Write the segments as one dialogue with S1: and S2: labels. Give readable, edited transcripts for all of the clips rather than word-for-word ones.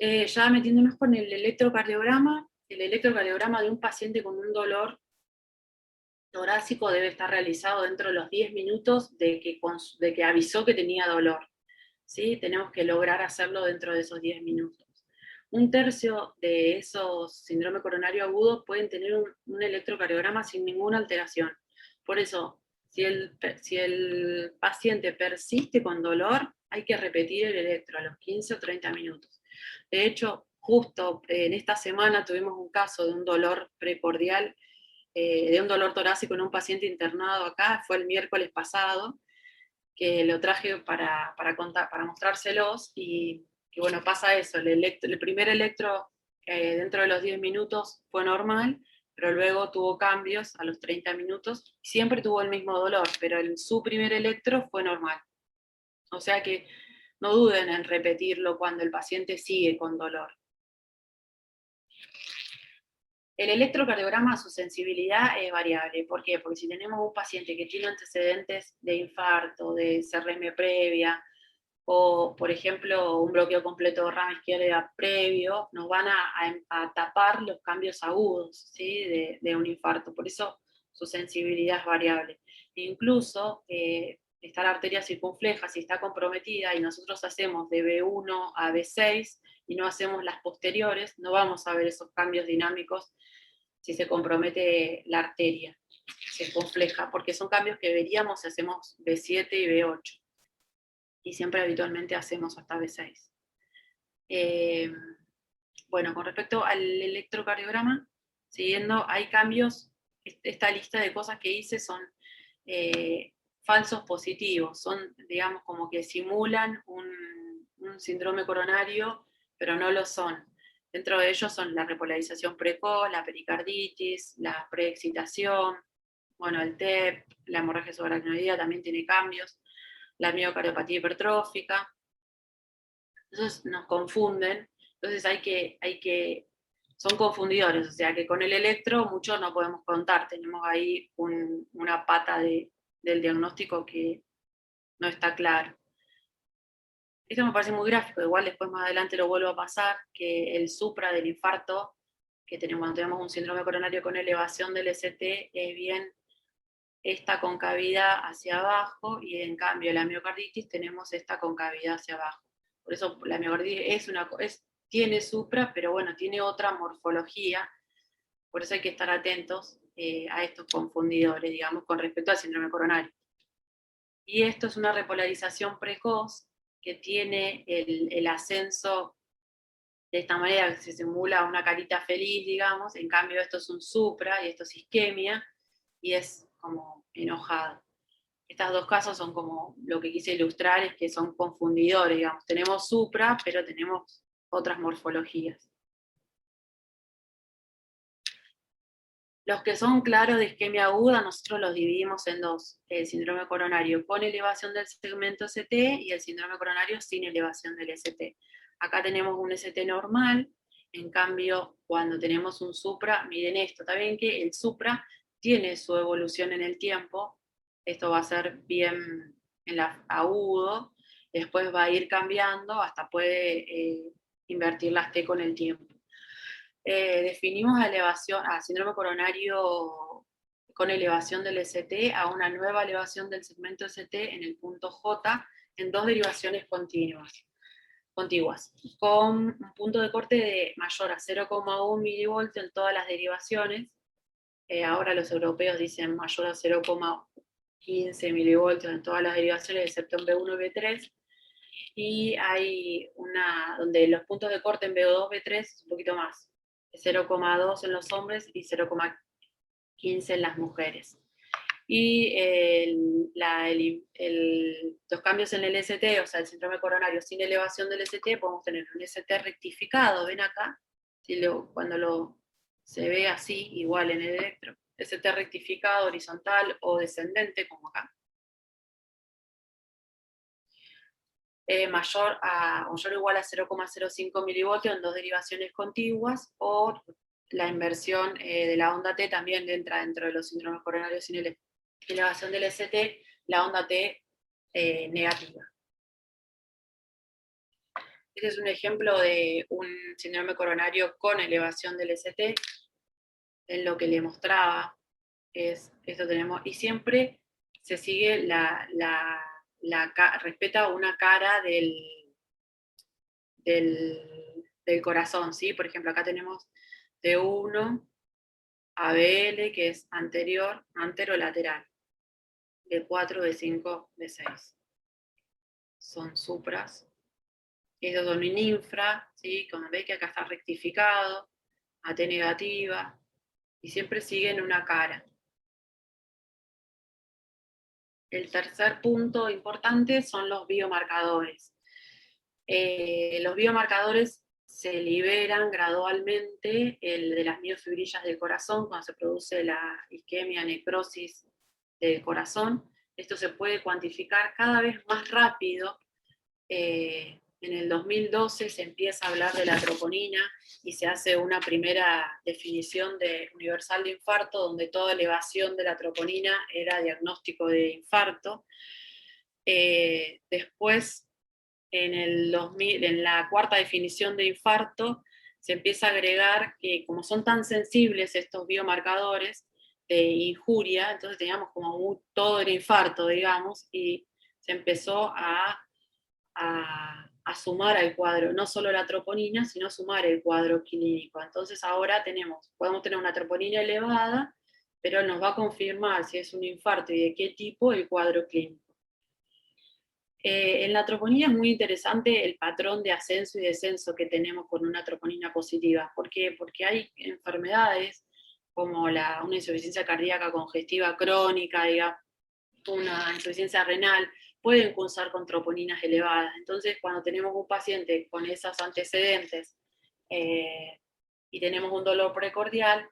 S1: Ya metiéndonos con el electrocardiograma de un paciente con un dolor torácico debe estar realizado dentro de los 10 minutos de que avisó que tenía dolor. ¿Sí? Tenemos que lograr hacerlo dentro de esos 10 minutos. Un tercio de esos síndrome coronario agudo pueden tener un electrocardiograma sin ninguna alteración. Por eso, si el paciente persiste con dolor, hay que repetir el electro a los 15 o 30 minutos. De hecho, justo en esta semana tuvimos un caso de un dolor precordial, de un dolor torácico en un paciente internado acá, fue el miércoles pasado, que lo traje para mostrárselos, y bueno, pasa eso, el primer electro dentro de los 10 minutos fue normal, pero luego tuvo cambios a los 30 minutos, siempre tuvo el mismo dolor, pero su primer electro fue normal. O sea que no duden en repetirlo cuando el paciente sigue con dolor. El electrocardiograma, su sensibilidad es variable. ¿Por qué? Porque si tenemos un paciente que tiene antecedentes de infarto, de CRM previa, o por ejemplo un bloqueo completo de rama izquierda previo, nos van a tapar los cambios agudos, ¿sí? de un infarto. Por eso su sensibilidad es variable. E incluso está la arteria circunfleja, si está comprometida y nosotros hacemos de B1 a B6 y no hacemos las posteriores, no vamos a ver esos cambios dinámicos si se compromete la arteria circunfleja, porque son cambios que veríamos si hacemos B7 y B8. Y siempre habitualmente hacemos hasta B6. Bueno, con respecto al electrocardiograma, siguiendo, hay cambios, esta lista de cosas que hice son falsos positivos, son, digamos, como que simulan un síndrome coronario, pero no lo son. Dentro de ellos son la repolarización precoz, la pericarditis, la preexcitación, bueno, el TEP, la hemorragia subaracnoidea también tiene cambios, la miocardiopatía hipertrófica. Entonces nos confunden, entonces son confundidores, o sea que con el electro mucho no podemos contar, tenemos ahí una pata del diagnóstico que no está claro. Esto me parece muy gráfico, igual después más adelante lo vuelvo a pasar, que el supra del infarto, que cuando tenemos un síndrome coronario con elevación del ST, es bien esta concavidad hacia abajo, y en cambio la miocarditis tenemos esta concavidad hacia abajo. Por eso la miocarditis tiene supra, pero bueno, tiene otra morfología, por eso hay que estar atentos a estos confundidores, digamos, con respecto al síndrome coronario. Y esto es una repolarización precoz que tiene el ascenso de esta manera, que se simula una carita feliz, digamos, en cambio esto es un supra y esto es isquemia, y es como enojado. Estos dos casos son como lo que quise ilustrar, es que son confundidores, digamos. Tenemos supra, pero tenemos otras morfologías. Los que son claros de isquemia aguda, nosotros los dividimos en dos: el síndrome coronario con elevación del segmento ST y el síndrome coronario sin elevación del ST. Acá tenemos un ST normal, en cambio, cuando tenemos un supra, miren esto, está bien que el supra tiene su evolución en el tiempo, esto va a ser bien agudo, después va a ir cambiando, hasta puede invertir las T con el tiempo. Definimos a síndrome coronario con elevación del ST a una nueva elevación del segmento ST en el punto J en dos derivaciones contiguas, con un punto de corte de mayor a 0,1 milivoltio en todas las derivaciones. Ahora los europeos dicen mayor a 0,15 milivoltios en todas las derivaciones, excepto en B1 y B3. Y hay donde los puntos de corte en B2, B3 es un poquito más, 0,2 en los hombres y 0,15 en las mujeres. Y los cambios en el ST, o sea, el síndrome coronario sin elevación del ST, podemos tener un ST rectificado, ven acá, cuando se ve así, igual en el electro, ST rectificado, horizontal o descendente, como acá. Mayor o igual a 0,05 milivoltios en dos derivaciones contiguas, o la inversión de la onda T también entra dentro de los síndromes coronarios sin elevación del ST, la onda T negativa. Este es un ejemplo de un síndrome coronario con elevación del ST, en lo que le mostraba es, esto tenemos, y siempre se sigue respeta una cara del corazón, ¿sí? Por ejemplo, acá tenemos T1, ABL, que es anterior, anterolateral, D4, D5, D6. Son supras. Estos son un infra, ¿sí? Como veis que acá está rectificado, AT negativa, y siempre siguen una cara. El tercer punto importante son los biomarcadores. Los biomarcadores se liberan gradualmente de las miofibrillas del corazón cuando se produce la isquemia, necrosis del corazón. Esto se puede cuantificar cada vez más rápido. En el 2012 se empieza a hablar de la troponina y se hace una primera definición universal de infarto, donde toda elevación de la troponina era diagnóstico de infarto. Después, en la cuarta definición de infarto, se empieza a agregar que como son tan sensibles estos biomarcadores de injuria, entonces teníamos como todo el infarto, digamos, y se empezó a sumar al cuadro, no solo la troponina, sino sumar el cuadro clínico. Entonces ahora podemos tener una troponina elevada, pero nos va a confirmar si es un infarto y de qué tipo el cuadro clínico. En la troponina es muy interesante el patrón de ascenso y descenso que tenemos con una troponina positiva. ¿Por qué? Porque hay enfermedades como una insuficiencia cardíaca congestiva crónica, digamos, una insuficiencia renal, pueden cursar con troponinas elevadas. Entonces, cuando tenemos un paciente con esos antecedentes y tenemos un dolor precordial,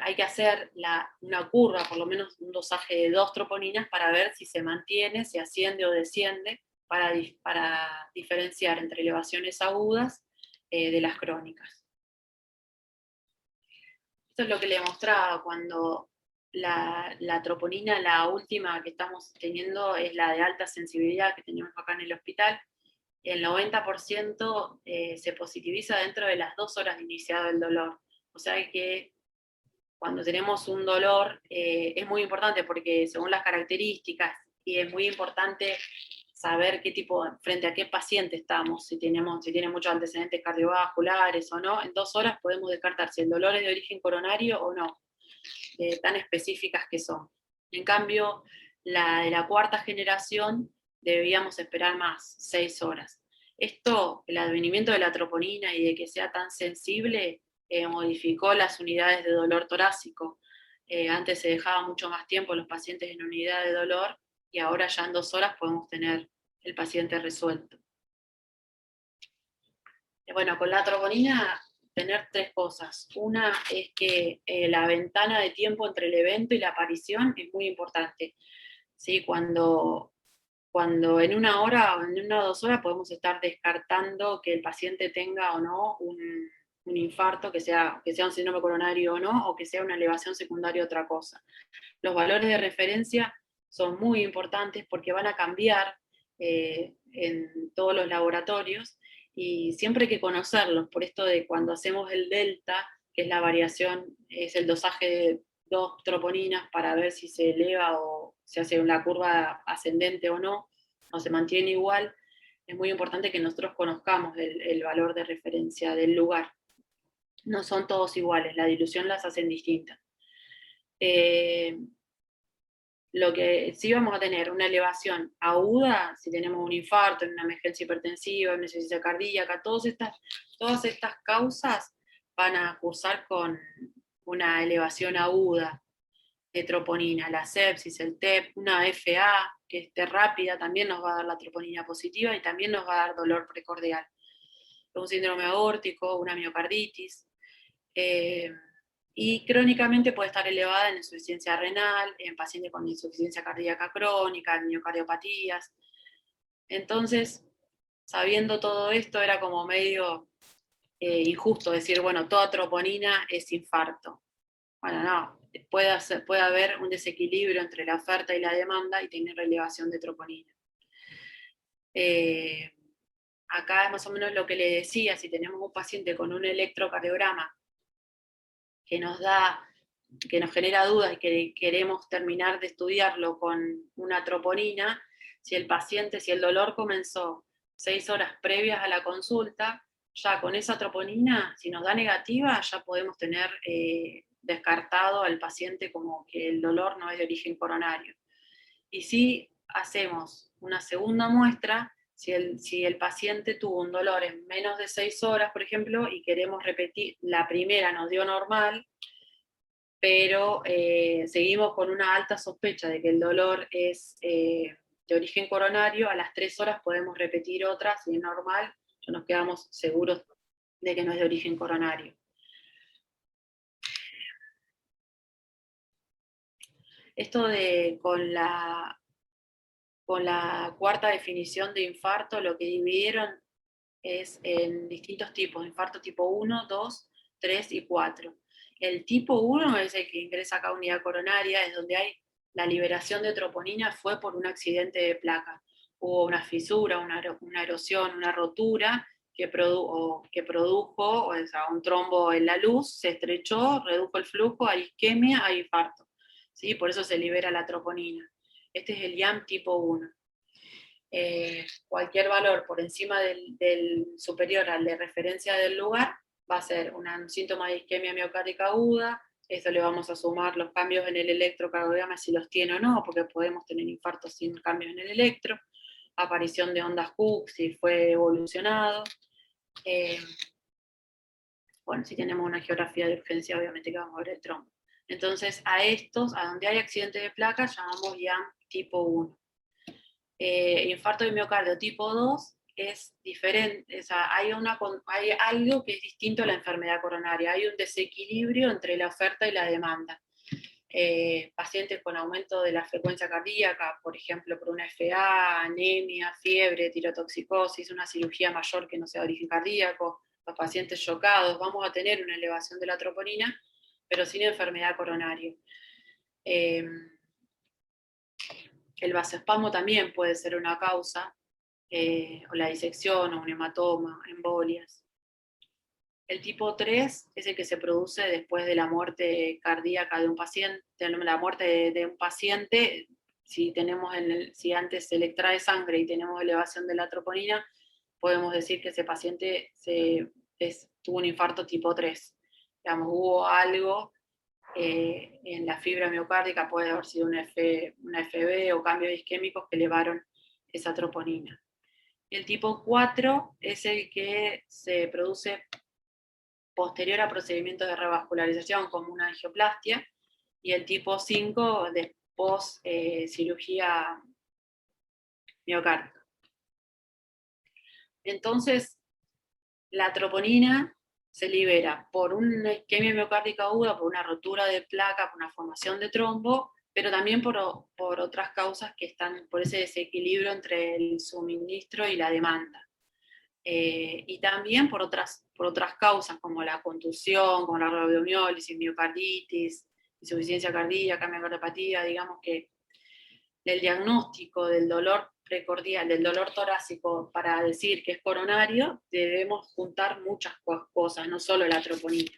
S1: hay que hacer una curva, por lo menos un dosaje de 2 troponinas para ver si se mantiene, si asciende o desciende, para diferenciar entre elevaciones agudas de las crónicas. Esto es lo que le mostraba cuando la troponina, la última que estamos teniendo, es la de alta sensibilidad que tenemos acá en el hospital. El 90% se positiviza dentro de las 2 horas de iniciado el dolor. O sea que cuando tenemos un dolor es muy importante porque según las características, y es muy importante saber frente a qué paciente estamos, si tiene muchos antecedentes cardiovasculares o no, en 2 horas podemos descartar si el dolor es de origen coronario o no, tan específicas que son. En cambio, la de la cuarta generación debíamos esperar más, 6 horas. Esto, el advenimiento de la troponina y de que sea tan sensible, modificó las unidades de dolor torácico. Antes se dejaba mucho más tiempo los pacientes en unidad de dolor y ahora ya en 2 horas podemos tener el paciente resuelto. Bueno, con la troponina tener 3 cosas. Una es que la ventana de tiempo entre el evento y la aparición es muy importante. ¿Sí? Cuando en 1 hora o en 1 o 2 horas podemos estar descartando que el paciente tenga o no un infarto, que sea un síndrome coronario o no, o que sea una elevación secundaria otra cosa. Los valores de referencia son muy importantes porque van a cambiar en todos los laboratorios y siempre hay que conocerlos, por esto de cuando hacemos el delta, que es la variación, es el dosaje de 2 troponinas para ver si se eleva o se hace una curva ascendente o no, o se mantiene igual, es muy importante que nosotros conozcamos el valor de referencia del lugar. No son todos iguales, la dilución las hacen distintas. Lo que sí vamos a tener una elevación aguda, si tenemos un infarto, una emergencia hipertensiva, una insuficiencia cardíaca, todas estas causas van a cursar con una elevación aguda de troponina, la sepsis, el TEP, una FA que esté rápida, también nos va a dar la troponina positiva y también nos va a dar dolor precordial. Un síndrome aórtico, una miocarditis. Y crónicamente puede estar elevada en insuficiencia renal, en pacientes con insuficiencia cardíaca crónica, en miocardiopatías. Entonces, sabiendo todo esto, era como medio injusto decir, bueno, toda troponina es infarto. Bueno, no, puede haber un desequilibrio entre la oferta y la demanda y tener elevación de troponina. acá es más o menos lo que le decía, si tenemos un paciente con un electrocardiograma que nos genera dudas y que queremos terminar de estudiarlo con una troponina, si el dolor comenzó 6 horas previas a la consulta, ya con esa troponina, si nos da negativa, ya podemos tener descartado al paciente como que el dolor no es de origen coronario. Y si hacemos una segunda muestra, si el paciente tuvo un dolor en menos de 6 horas, por ejemplo, y queremos repetir, la primera nos dio normal, pero seguimos con una alta sospecha de que el dolor es de origen coronario, a las 3 horas podemos repetir otra, si es normal, ya nos quedamos seguros de que no es de origen coronario. Esto de con la cuarta definición de infarto, lo que dividieron es en distintos tipos, infarto tipo 1, 2, 3 y 4. El tipo 1 es el que ingresa acá a unidad coronaria, es donde hay la liberación de troponina, fue por un accidente de placa. Hubo una fisura, una erosión, una rotura que produjo o sea, un trombo en la luz, se estrechó, redujo el flujo, hay isquemia, hay infarto. ¿Sí? Por eso se libera la troponina. Este es el IAM tipo 1. Cualquier valor por encima del superior al de referencia del lugar va a ser un síntoma de isquemia miocárdica aguda. Eso le vamos a sumar los cambios en el electrocardiograma si los tiene o no, porque podemos tener infartos sin cambios en el electro, aparición de ondas Hooke si fue evolucionado. Bueno, si tenemos una geografía de urgencia, obviamente que vamos a ver el trombo. Entonces, a donde hay accidente de placa, llamamos IAM tipo 1. Infarto de miocardio tipo 2 es diferente, o sea, hay algo que es distinto a la enfermedad coronaria, hay un desequilibrio entre la oferta y la demanda. Pacientes con aumento de la frecuencia cardíaca, por ejemplo, por una FA, anemia, fiebre, tirotoxicosis, una cirugía mayor que no sea de origen cardíaco, los pacientes chocados, vamos a tener una elevación de la troponina, pero sin enfermedad coronaria. El vasoespasmo también puede ser una causa, o la disección, o un hematoma, embolias. El tipo 3 es el que se produce después de la muerte cardíaca de un paciente, la muerte de un paciente, si antes se le extrae sangre y tenemos elevación de la troponina, podemos decir que ese paciente tuvo un infarto tipo 3. Digamos, hubo algo en la fibra miocárdica, puede haber sido una FB o cambios isquémicos que elevaron esa troponina. El tipo 4 es el que se produce posterior a procedimientos de revascularización como una angioplastia, y el tipo 5 de post cirugía miocárdica. Entonces, la troponina se libera por una isquemia miocárdica aguda, por una rotura de placa, por una formación de trombo, pero también por otras causas que están por ese desequilibrio entre el suministro y la demanda. Y también por otras causas, como la contusión, como la radiomiólisis, miocarditis, insuficiencia cardíaca, miocardiopatía. Digamos que el diagnóstico del dolor precordial, del dolor torácico, para decir que es coronario, debemos juntar muchas cosas, no solo la troponina.